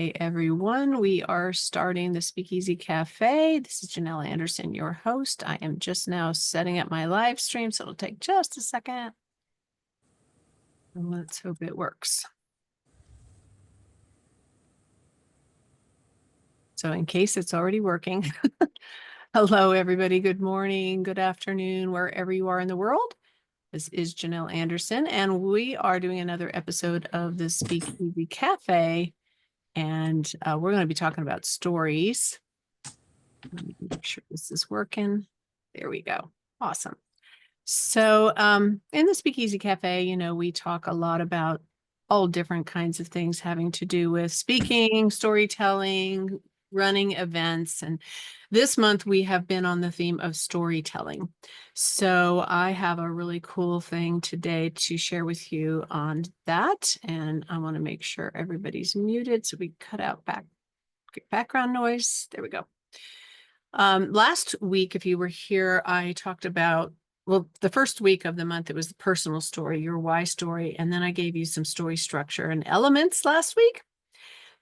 Hey everyone, we are starting the Speakeasy Cafe. This is Janelle Anderson, your host. I am just now setting up my live stream, so it'll take just a second. And let's hope it works. So in case it's already working, hello everybody, good morning, good afternoon, wherever you are in the world. This is Janelle Anderson, and we are doing another episode of the Speakeasy Cafe. And we're going to be talking about stories. Let me make sure this is working. There we go. Awesome. So in the Speakeasy Cafe, we talk a lot about all different kinds of things having to do with speaking, storytelling, running events. And this month we have been on the theme of storytelling. So I have a really cool thing today to share with you on that. And I want to make sure everybody's muted. So we cut out background noise. There we go. Last week, if you were here, I talked about, well, the first week of the month, it was the personal story, your why story. And then I gave you some story structure and elements last week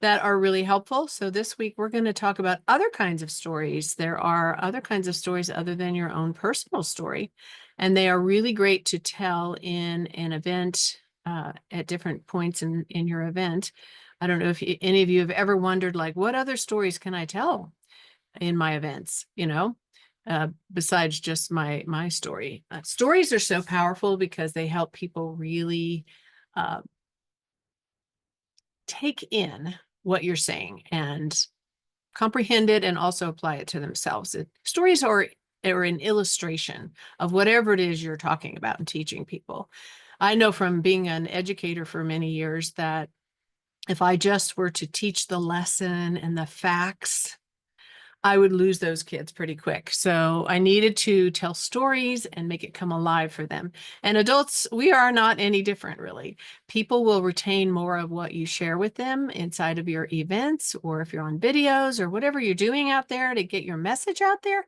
that are really helpful. So this week, we're going to talk about other kinds of stories. There are other kinds of stories other than your own personal story. And they are really great to tell in an event at different points in your event. I don't know if any of you have ever wondered, like, what other stories can I tell in my events, besides just my story. Stories are so powerful because they help people really take in what you're saying and comprehend it and also apply it to themselves. Stories are an illustration of whatever it is you're talking about and teaching people. I know from being an educator for many years that if I just were to teach the lesson and the facts, I would lose those kids pretty quick. So I needed to tell stories and make it come alive for them. And adults, we are not any different, really. People will retain more of what you share with them inside of your events, or if you're on videos or whatever you're doing out there to get your message out there,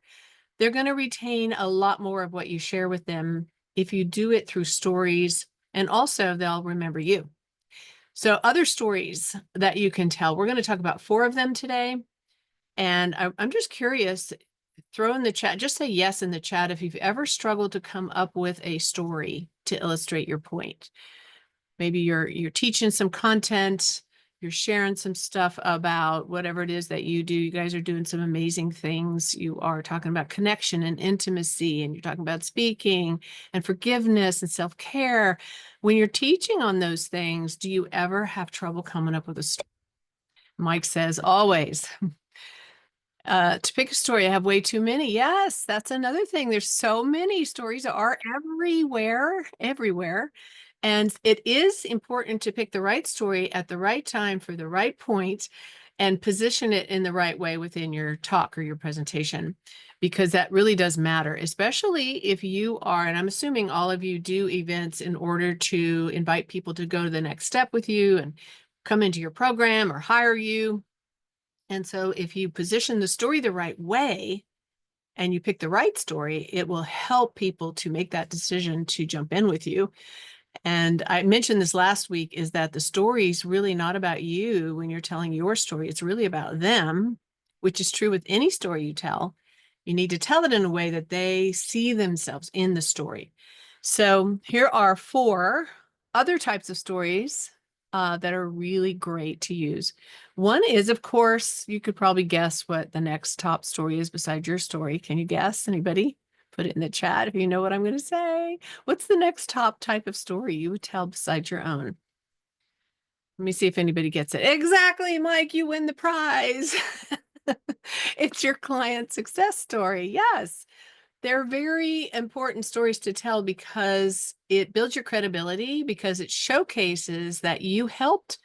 they're going to retain a lot more of what you share with them if you do it through stories. And also they'll remember you. So other stories that you can tell, we're going to talk about 4 of them today. And I'm just curious, throw in the chat, just say yes in the chat if you've ever struggled to come up with a story to illustrate your point. Maybe you're teaching some content, you're sharing some stuff about whatever it is that you do. You guys are doing some amazing things. You are talking about connection and intimacy, and you're talking about speaking and forgiveness and self-care. When you're teaching on those things, do you ever have trouble coming up with a story? Mike says, always. To pick a story, I have way too many. Yes, that's another thing. There's so many stories are everywhere. And it is important to pick the right story at the right time for the right point and position it in the right way within your talk or your presentation, because that really does matter, especially if you are, and I'm assuming all of you do events in order to invite people to go to the next step with you and come into your program or hire you. And so if you position the story the right way and you pick the right story, it will help people to make that decision to jump in with you. And I mentioned this last week, is that the story is really not about you when you're telling your story. It's really about them, which is true with any story you tell. You need to tell it in a way that they see themselves in the story. So here are 4 other types of stories that are really great to use. One is, of course, you could probably guess what the next top story is beside your story. Can you guess? Anybody? Put it in the chat if you know what I'm going to say. What's the next top type of story you would tell besides your own? Let me see if anybody gets it. Exactly, Mike, you win the prize. It's your client success story. Yes. They're very important stories to tell because it builds your credibility, because it showcases that you helped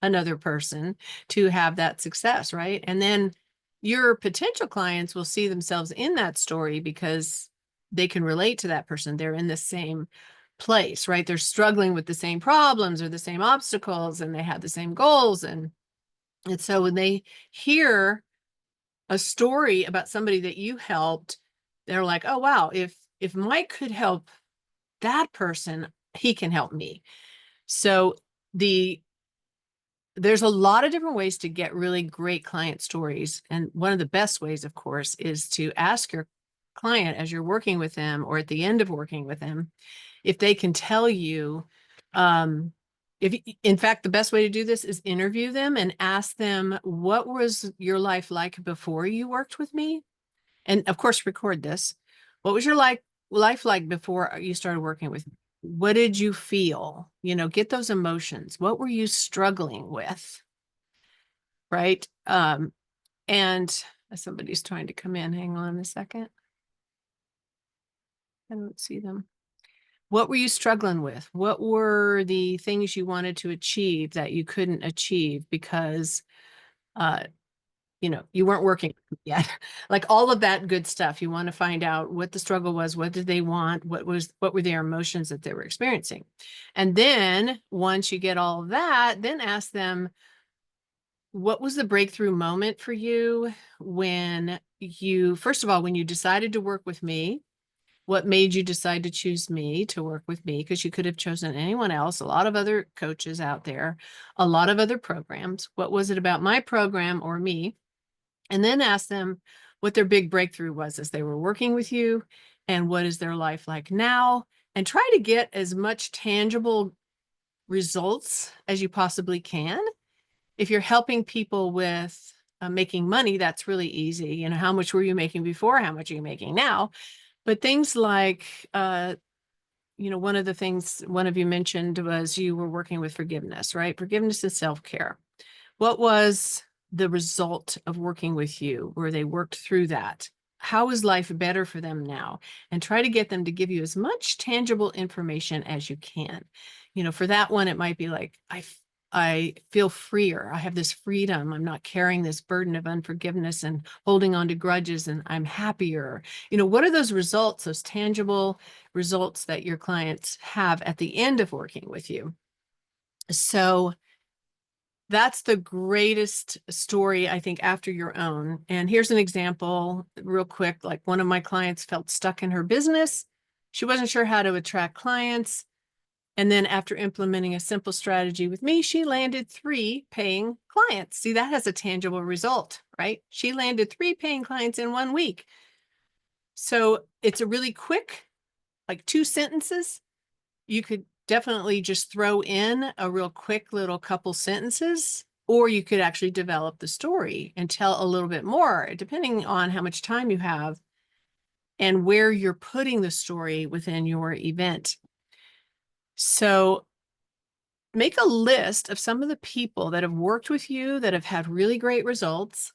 another person to have that success, right? And then your potential clients will see themselves in that story because they can relate to that person. They're in the same place, right? They're struggling with the same problems or the same obstacles, and they have the same goals. And so when they hear a story about somebody that you helped, they're like, oh, wow, if Mike could help that person, he can help me. So the there's a lot of different ways to get really great client stories. And one of the best ways, of course, is to ask your client as you're working with them or at the end of working with them, if they can tell you, if in fact, the best way to do this is interview them and ask them, what was your life like before you worked with me? And of course, record this. What was your life like before you started working with me? What did you feel? Get those emotions. What were you struggling with? Right. And somebody's trying to come in. Hang on a second. I don't see them. What were you struggling with? What were the things you wanted to achieve that you couldn't achieve because uh, you weren't working yet? Like all of that good stuff. You want to find out what the struggle was, what did they want, what were their emotions that they were experiencing. And then once you get all of that, then ask them, what was the breakthrough moment for you when first of all, when you decided to work with me? What made you decide to choose me to work with me? Because you could have chosen anyone else, a lot of other coaches out there, a lot of other programs. What was it about my program or me? And then ask them what their big breakthrough was as they were working with you, and what is their life like now? And try to get as much tangible results as you possibly can. If you're helping people with making money, that's really easy. How much were you making before? How much are you making now? But things like, one of the things one of you mentioned was you were working with forgiveness, right? Forgiveness and self-care. What was the result of working with you where they worked through that? How is life better for them now? And try to get them to give you as much tangible information as you can. For that one, it might be like, I feel freer. I have this freedom. I'm not carrying this burden of unforgiveness and holding on to grudges, and I'm happier. What are those results, those tangible results that your clients have at the end of working with you? So that's the greatest story, I think, after your own. And here's an example real quick. Like one of my clients felt stuck in her business. She wasn't sure how to attract clients. And then after implementing a simple strategy with me, she landed 3 paying clients. See, that has a tangible result, right? She landed 3 paying clients in 1 week. So it's a really quick, like 2 sentences. You could definitely just throw in a real quick little couple sentences, or you could actually develop the story and tell a little bit more, depending on how much time you have and where you're putting the story within your event. So make a list of some of the people that have worked with you that have had really great results.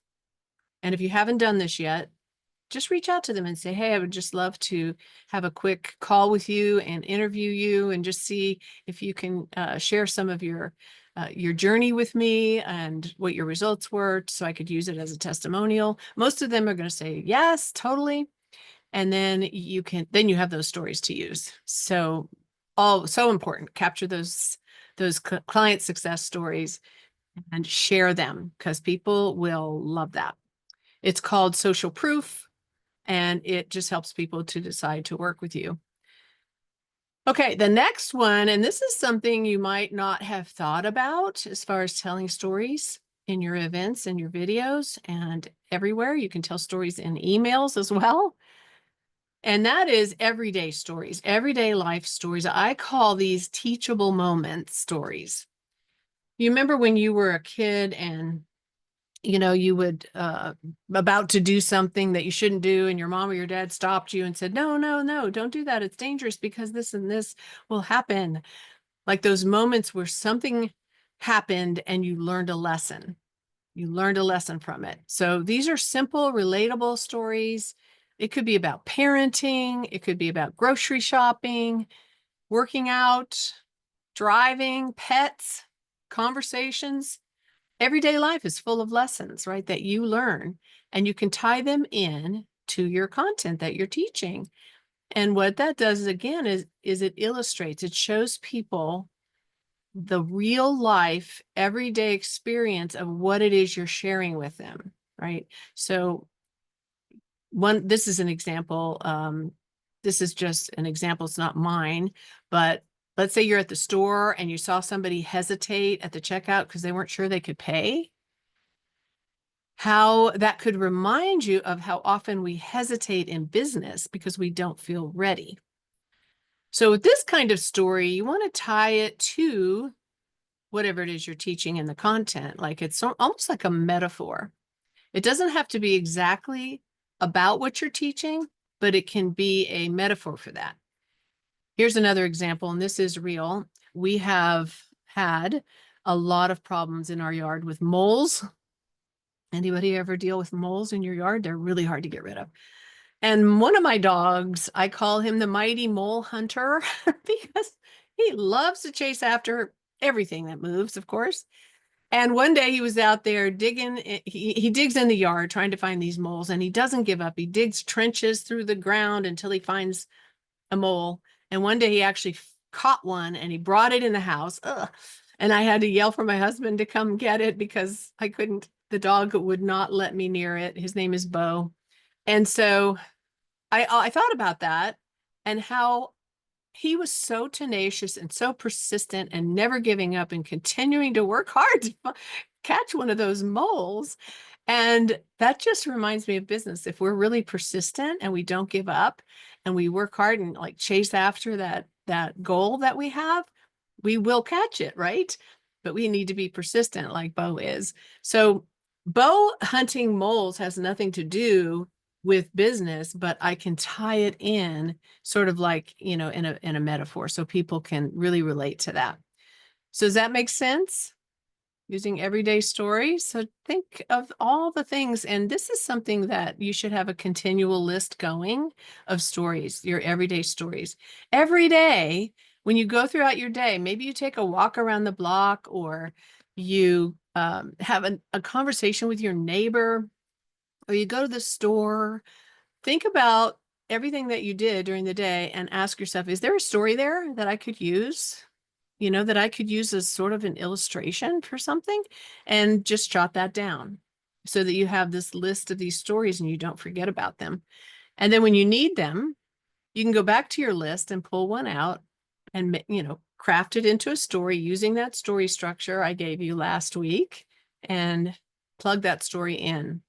And if you haven't done this yet, just reach out to them and say, hey, I would just love to have a quick call with you and interview you and just see if you can share some of your journey with me and what your results were so I could use it as a testimonial. Most of them are going to say, yes, totally. And then you have those stories to use. So so important. Capture those client success stories and share them because people will love that. It's called social proof, and it just helps people to decide to work with you. Okay, the next one, and this is something you might not have thought about as far as telling stories in your events and your videos and everywhere. You can tell stories in emails as well. And that is everyday stories, everyday life stories. I call these teachable moments stories. You remember when you were a kid and you would about to do something that you shouldn't do, and your mom or your dad stopped you and said, no, no, no, don't do that. It's dangerous because this and this will happen. Like those moments where something happened and you learned a lesson. You learned a lesson from it. So these are simple, relatable stories. It could be about parenting. It could be about grocery shopping, working out, driving, pets, conversations. Everyday life is full of lessons, right, that you learn, and you can tie them in to your content that you're teaching. And what that does again is it illustrates, it shows people the real life, everyday experience of what it is you're sharing with them, right? So this is an example. This is just an example. It's not mine, but let's say you're at the store and you saw somebody hesitate at the checkout because they weren't sure they could pay, how that could remind you of how often we hesitate in business because we don't feel ready. So with this kind of story, you want to tie it to whatever it is you're teaching in the content. Like it's almost like a metaphor. It doesn't have to be exactly about what you're teaching, but it can be a metaphor for that. Here's another example, and this is real. We have had a lot of problems in our yard with moles. Anybody ever deal with moles in your yard? They're really hard to get rid of. And one of my dogs, I call him the mighty mole hunter because he loves to chase after everything that moves, of course. And one day he was out there digging. He digs in the yard trying to find these moles, and he doesn't give up. He digs trenches through the ground until he finds a mole. And one day he actually caught one and he brought it in the house. Ugh. And I had to yell for my husband to come get it because I couldn't, the dog would not let me near it. His name is Bo. And so I thought about that and how he was so tenacious and so persistent and never giving up and continuing to work hard to catch one of those moles. And that just reminds me of business. If we're really persistent and we don't give up and we work hard and like chase after that goal that we have, we will catch it, right? But we need to be persistent like Bo is. So Bo hunting moles has nothing to do with business, but I can tie it in sort of like, in a metaphor so people can really relate to that. So does that make sense? Using everyday stories. So think of all the things, and this is something that you should have a continual list going of stories, your everyday stories. Every day, when you go throughout your day, maybe you take a walk around the block or you have a conversation with your neighbor or you go to the store. Think about everything that you did during the day and ask yourself, is there a story there that I could use? That I could use as sort of an illustration for something, and just jot that down so that you have this list of these stories and you don't forget about them. And then when you need them, you can go back to your list and pull one out and, craft it into a story using that story structure I gave you last week and plug that story in.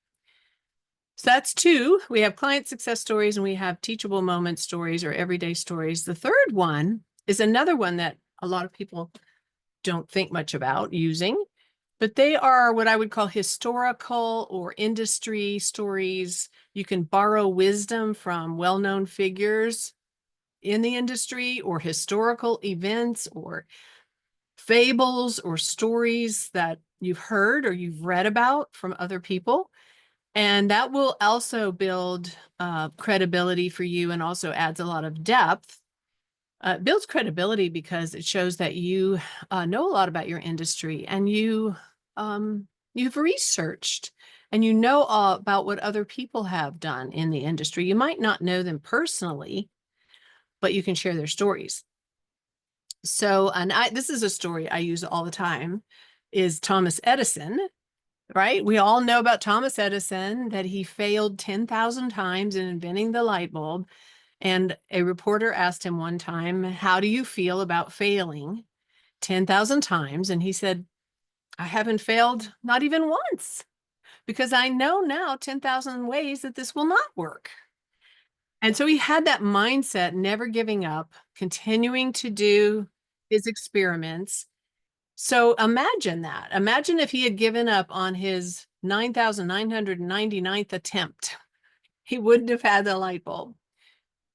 So that's two. We have client success stories and we have teachable moment stories or everyday stories. The third one is another one that a lot of people don't think much about using, but they are what I would call historical or industry stories. You can borrow wisdom from well-known figures in the industry or historical events or fables or stories that you've heard or you've read about from other people. And that will also build credibility for you and also adds a lot of depth. It builds credibility because it shows that you know a lot about your industry and you've researched and you know about what other people have done in the industry. You might not know them personally, but you can share their stories. So, and this is a story I use all the time, is Thomas Edison. Right? We all know about Thomas Edison, that he failed 10,000 times in inventing the light bulb. And a reporter asked him one time, how do you feel about failing 10,000 times? And he said, I haven't failed not even once because I know now 10,000 ways that this will not work. And so he had that mindset, never giving up, continuing to do his experiments. So imagine that. Imagine if he had given up on his 9,999th attempt. He wouldn't have had the light bulb.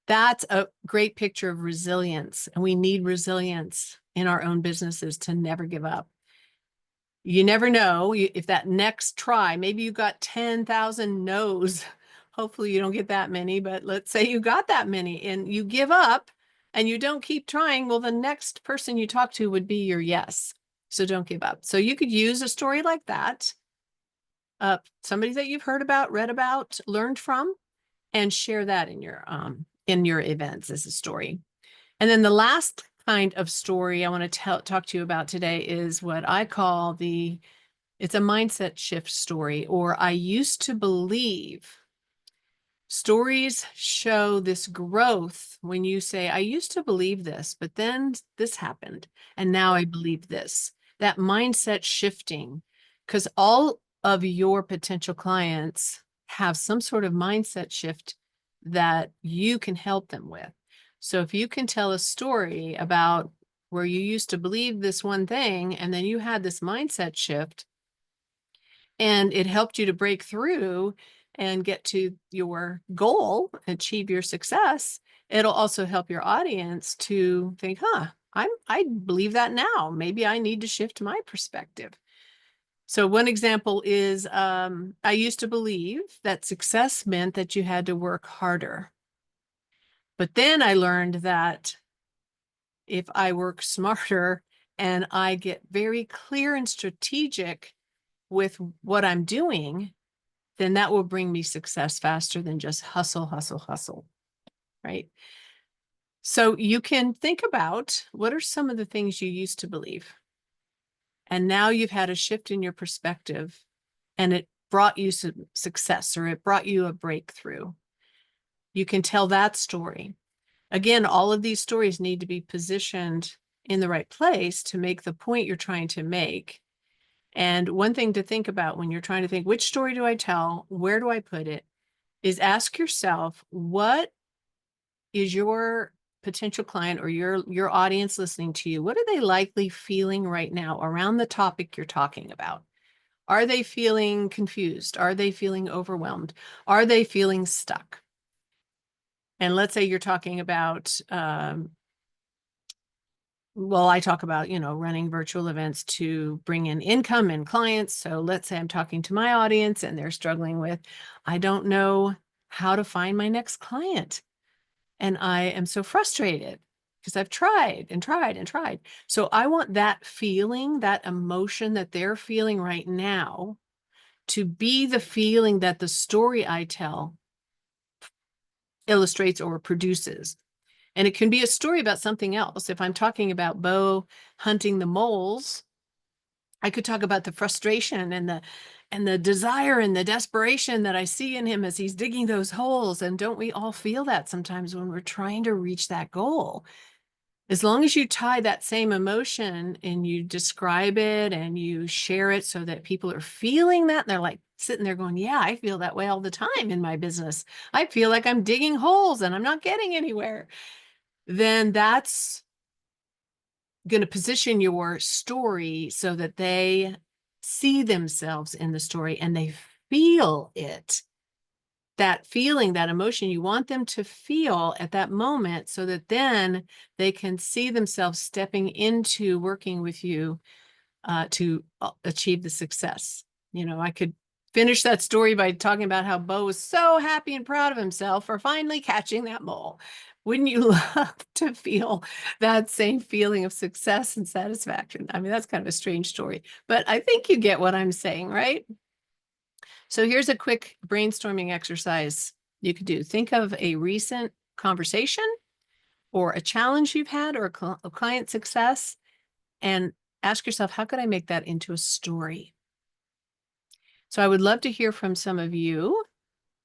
That's a great picture of resilience. And we need resilience in our own businesses to never give up. You never know if that next try, maybe you got 10,000 no's. Hopefully you don't get that many, but let's say you got that many and you give up and you don't keep trying. Well, the next person you talk to would be your yes. So don't give up. So you could use a story like that, somebody that you've heard about, read about, learned from, and share that in your events as a story. And then the last kind of story I want to talk to you about today is what I call it's a mindset shift story, or I used to believe. Stories show this growth when you say, I used to believe this, but then this happened, and now I believe this. That mindset shifting, because all of your potential clients have some sort of mindset shift that you can help them with. So if you can tell a story about where you used to believe this one thing, and then you had this mindset shift, and it helped you to break through and get to your goal, achieve your success, it'll also help your audience to think, I believe that now. Maybe I need to shift my perspective. So one example is, I used to believe that success meant that you had to work harder. But then I learned that if I work smarter and I get very clear and strategic with what I'm doing, then that will bring me success faster than just hustle, hustle, hustle, right? So you can think about, what are some of the things you used to believe? And now you've had a shift in your perspective, and it brought you some success, or it brought you a breakthrough. You can tell that story. Again, all of these stories need to be positioned in the right place to make the point you're trying to make. And one thing to think about when you're trying to think, which story do I tell? Where do I put it? Is ask yourself, what is your potential client or your audience listening to you? What are they likely feeling right now around the topic you're talking about? Are they feeling confused? Are they feeling overwhelmed? Are they feeling stuck? And let's say you're talking about, well, I talk about, running virtual events to bring in income and clients. So let's say I'm talking to my audience and they're struggling with, I don't know how to find my next client. And I am so frustrated because I've tried and tried and tried. So I want that feeling, that emotion that they're feeling right now, to be the feeling that the story I tell illustrates or produces. And it can be a story about something else. If I'm talking about Bo hunting the moles, I could talk about the frustration and the desire and the desperation that I see in him as he's digging those holes. And don't we all feel that sometimes when we're trying to reach that goal? As long as you tie that same emotion and you describe it and you share it so that people are feeling that, they're like sitting there going, yeah, I feel that way all the time in my business. I feel like I'm digging holes and I'm not getting anywhere. Then that's going to position your story so that they see themselves in the story and they feel it. That feeling, that emotion, you want them to feel at that moment so that then they can see themselves stepping into working with you to achieve the success. I could finish that story by talking about how Bo was so happy and proud of himself for finally catching that mole. Wouldn't you love to feel that same feeling of success and satisfaction? I mean, that's kind of a strange story, but I think you get what I'm saying, right? So here's a quick brainstorming exercise you could do. Think of a recent conversation or a challenge you've had or a client success, and ask yourself, how could I make that into a story? So I would love to hear from some of you.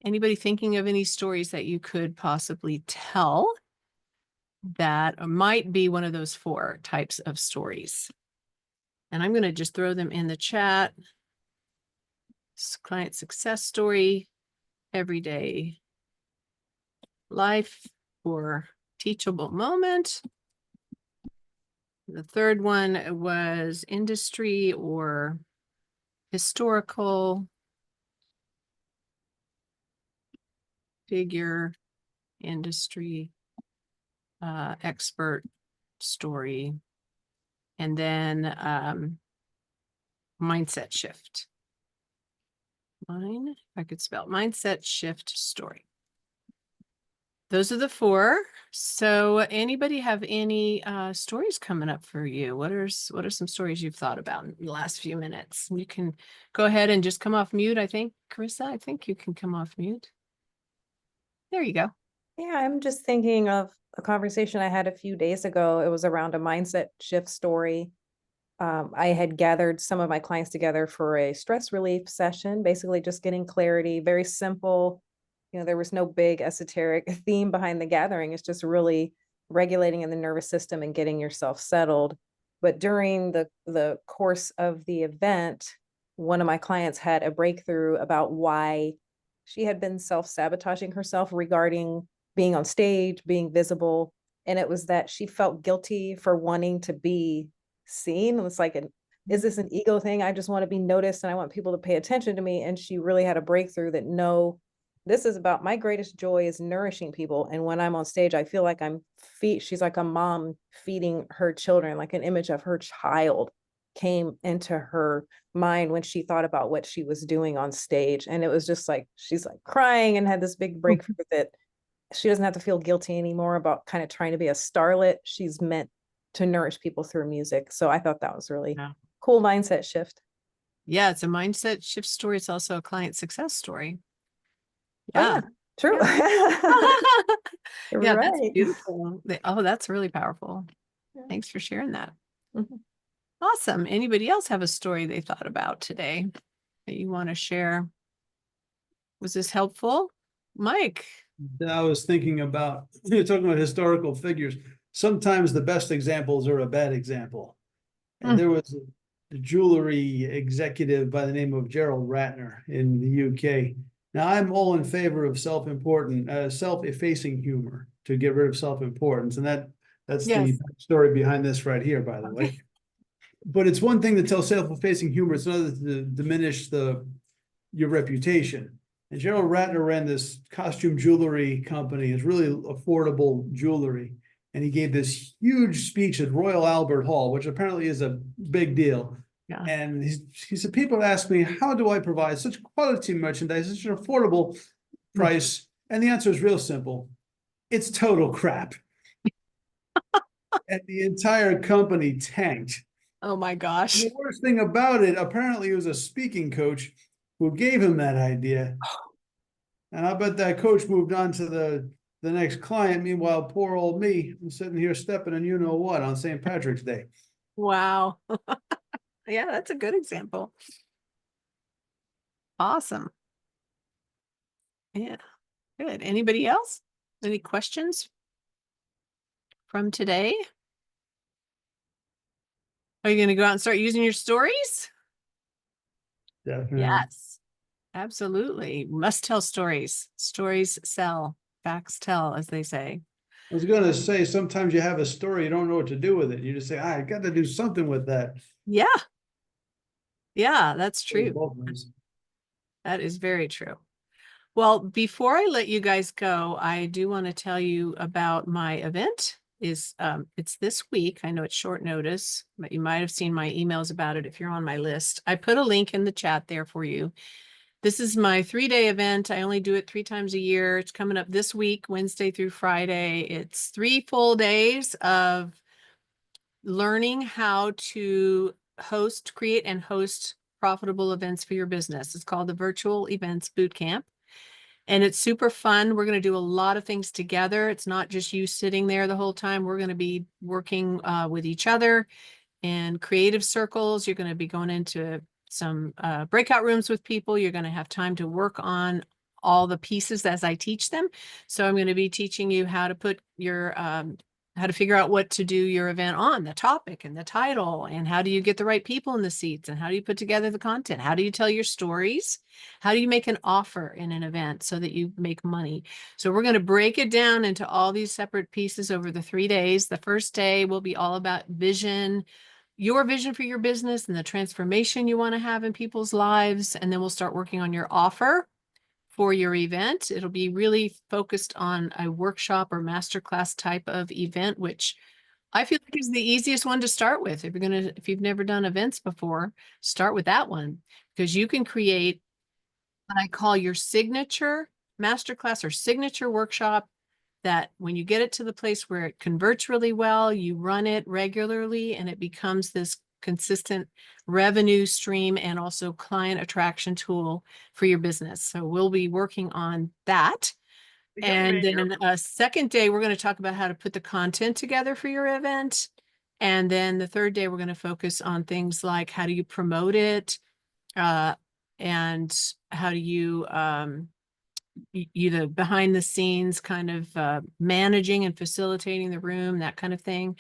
Anybody thinking of any stories that you could possibly tell that might be one of those 4 types of stories? And I'm going to just throw them in the chat. Client success story, everyday life, or teachable moment. The third one was industry or historical figure, industry expert story, and then mindset shift. If I could spell mindset shift story. Those are the 4. So anybody have any stories coming up for you? What are some stories you've thought about in the last few minutes? You can go ahead and just come off mute. I think, Carissa, I think you can come off mute. There you go. Yeah, I'm just thinking of a conversation I had a few days ago. It was around a mindset shift story. I had gathered some of my clients together for a stress relief session, basically just getting clarity, very simple, there was no big esoteric theme behind the gathering. It's just really regulating in the nervous system and getting yourself settled. But during the course of the event, one of my clients had a breakthrough about why she had been self-sabotaging herself regarding being on stage, being visible. And it was that she felt guilty for wanting to be seen. It's like, is this an ego thing? I just want to be noticed and I want people to pay attention to me. And she really had a breakthrough that no, this is about my greatest joy is nourishing people. And when I'm on stage, I feel like she's like a mom feeding her children, like an image of her child came into her mind when she thought about what she was doing on stage. And it was just like, she's like crying and had this big breakthrough that she doesn't have to feel guilty anymore about kind of trying to be a starlet. She's meant to nourish people through music. So I thought that was really Yeah. cool mindset shift. Yeah, it's a mindset shift story. It's also a client success story. Oh yeah, Yeah. true. You're Yeah, that's right. beautiful. Oh, that's really powerful. Yeah. Thanks for sharing that. Mhm. Awesome. Anybody else have a story they thought about today that you want to share? Was this helpful? Mike. That I was thinking about, you're talking about historical figures. Sometimes the best examples are a bad example. And there was a jewelry executive by the name of Gerald Ratner in the UK. Now, I'm all in favor of self-effacing humor to get rid of self-importance. And that's Yes. the story behind this right here, by the way. But it's one thing to tell self-effacing humor. It's another to diminish your reputation. And Gerald Ratner ran this costume jewelry company. It's really affordable jewelry. And he gave this huge speech at Royal Albert Hall, which apparently is a big deal. Yeah. And he said, people ask me, how do I provide such quality merchandise at such an affordable price? And the answer is real simple. It's total crap. And the entire company tanked. Oh my gosh. And the worst thing about it, apparently it was a speaking coach who gave him that idea. And I bet that coach moved on to the next client. Meanwhile, poor old me, I'm sitting here stepping and you know what on St. Patrick's Day. Wow. Yeah, that's a good example. Awesome. Yeah, good. Anybody else? Any questions from today? Are you going to go out and start using your stories? Definitely. Yes, absolutely. Must tell stories. Stories sell, facts tell, as they say. I was going to say, sometimes you have a story, you don't know what to do with it. You just say, I got to do something with that. Yeah. Yeah, that's true. Both ways. That is very true. Well, before I let you guys go, I do want to tell you about my event. It's this week. I know it's short notice, but you might have seen my emails about it if you're on my list. I put a link in the chat there for you. This is my 3-day event. I only do it 3 times a year. It's coming up this week, Wednesday through Friday. It's 3 full days of learning how to create and host profitable events for your business. It's called the Virtual Events Bootcamp. And it's super fun. We're going to do a lot of things together. It's not just you sitting there the whole time. We're going to be working with each other in creative circles. You're going to be going into some breakout rooms with people. You're going to have time to work on all the pieces as I teach them. So I'm going to be teaching you how to put your how to figure out what to do your event on, the topic and the title, and how do you get the right people in the seats, and how do you put together the content? How do you tell your stories? How do you make an offer in an event so that you make money? So we're going to break it down into all these separate pieces over the 3 days. The first day will be all about vision, your vision for your business and the transformation you want to have in people's lives. And then we'll start working on your offer for your event. It'll be really focused on a workshop or masterclass type of event, which I feel like is the easiest one to start with. If you've never done events before, start with that one, because you can create what I call your signature masterclass or signature workshop, that when you get it to the place where it converts really well, you run it regularly and it becomes this consistent revenue stream and also client attraction tool for your business. So we'll be working on that. And then a second day, we're going to talk about how to put the content together for your event. And then the third day, we're going to focus on things like how do you promote it, and how do you either behind the scenes kind of managing and facilitating the room, that kind of thing.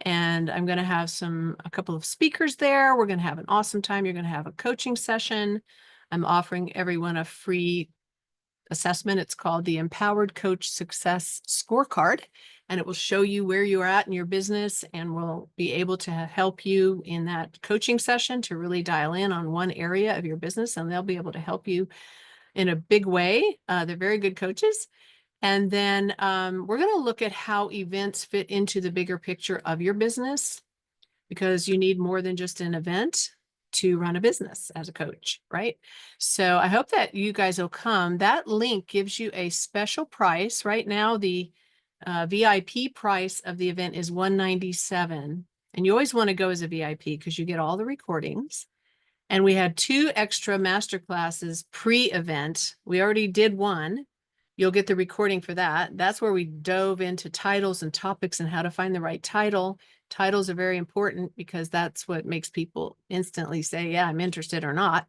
And I'm going to have a couple of speakers there. We're going to have an awesome time. You're going to have a coaching session. I'm offering everyone a free assessment. It's called the Empowered Coach Success Scorecard, and it will show you where you are at in your business, and will be able to help you in that coaching session to really dial in on one area of your business, and they'll be able to help you in a big way. They're very good coaches. And then we're going to look at how events fit into the bigger picture of your business, because you need more than just an event to run a business as a coach, right? So I hope that you guys will come. That link gives you a special price. Right now, the VIP price of the event is $197. And you always want to go as a VIP because you get all the recordings. And we had 2 extra master classes pre-event. We already did one. You'll get the recording for that. That's where we dove into titles and topics and how to find the right title. Titles are very important because that's what makes people instantly say, yeah, I'm interested or not.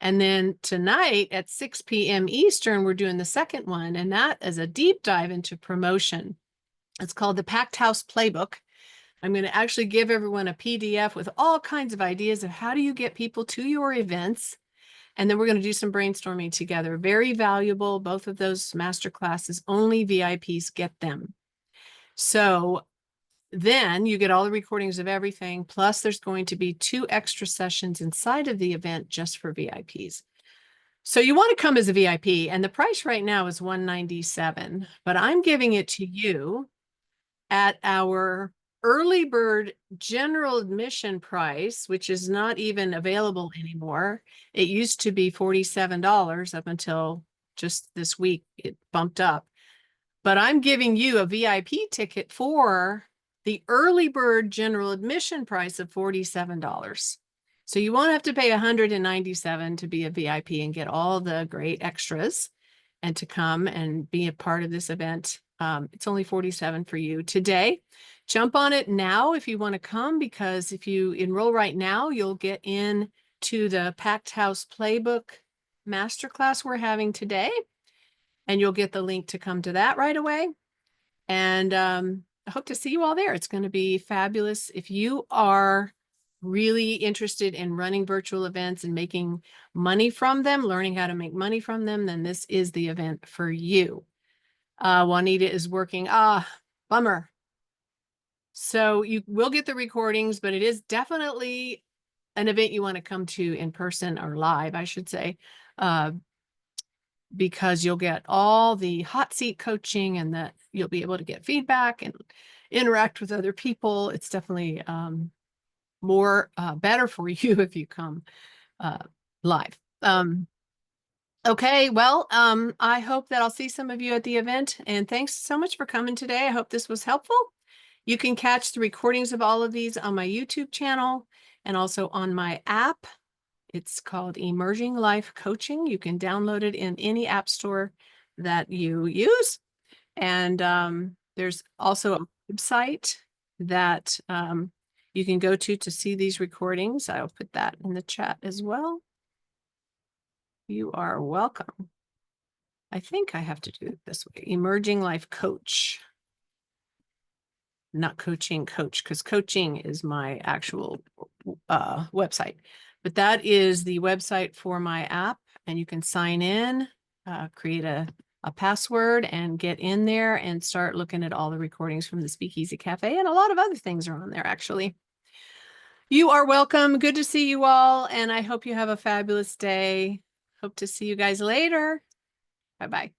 And then tonight at 6 p.m. Eastern, we're doing the second one, and that is a deep dive into promotion. It's called the Packed House Playbook. I'm going to actually give everyone a PDF with all kinds of ideas of how do you get people to your events. And then we're going to do some brainstorming together. Very valuable. Both of those master classes, only VIPs get them. So then you get all the recordings of everything. Plus there's going to be 2 extra sessions inside of the event just for VIPs. So you want to come as a VIP, and the price right now is $197, but I'm giving it to you at our early bird general admission price, which is not even available anymore. It used to be $47 up until just this week. It bumped up. But I'm giving you a VIP ticket for the early bird general admission price of $47. So you won't have to pay $197 to be a VIP and get all the great extras and to come and be a part of this event. It's only $47 for you today. Jump on it now if you want to come, because if you enroll right now, you'll get in to the Packed House Playbook Masterclass we're having today, and you'll get the link to come to that right away. And I hope to see you all there. It's going to be fabulous. If you are really interested in running virtual events and making money from them, learning how to make money from them, then this is the event for you. Juanita is working. Bummer. So you will get the recordings, but it is definitely an event you want to come to in person, or live, I should say, because you'll get all the hot seat coaching, and that you'll be able to get feedback and interact with other people. It's definitely better for you if you come live. Okay, well, I hope that I'll see some of you at the event, and thanks so much for coming today. I hope this was helpful. You can catch the recordings of all of these on my YouTube channel and also on my app. It's called Emerging Life Coaching. You can download it in any app store that you use. And there's also a website that you can go to see these recordings. I'll put that in the chat as well. You are welcome. I think I have to do it this way. Emerging Life Coach. Not coaching coach, because coaching is my actual website. But that is the website for my app, and you can sign in, create a password, and get in there and start looking at all the recordings from the Speakeasy Cafe, and a lot of other things are on there, actually. You are welcome. Good to see you all, and I hope you have a fabulous day. Hope to see you guys later. Bye-bye.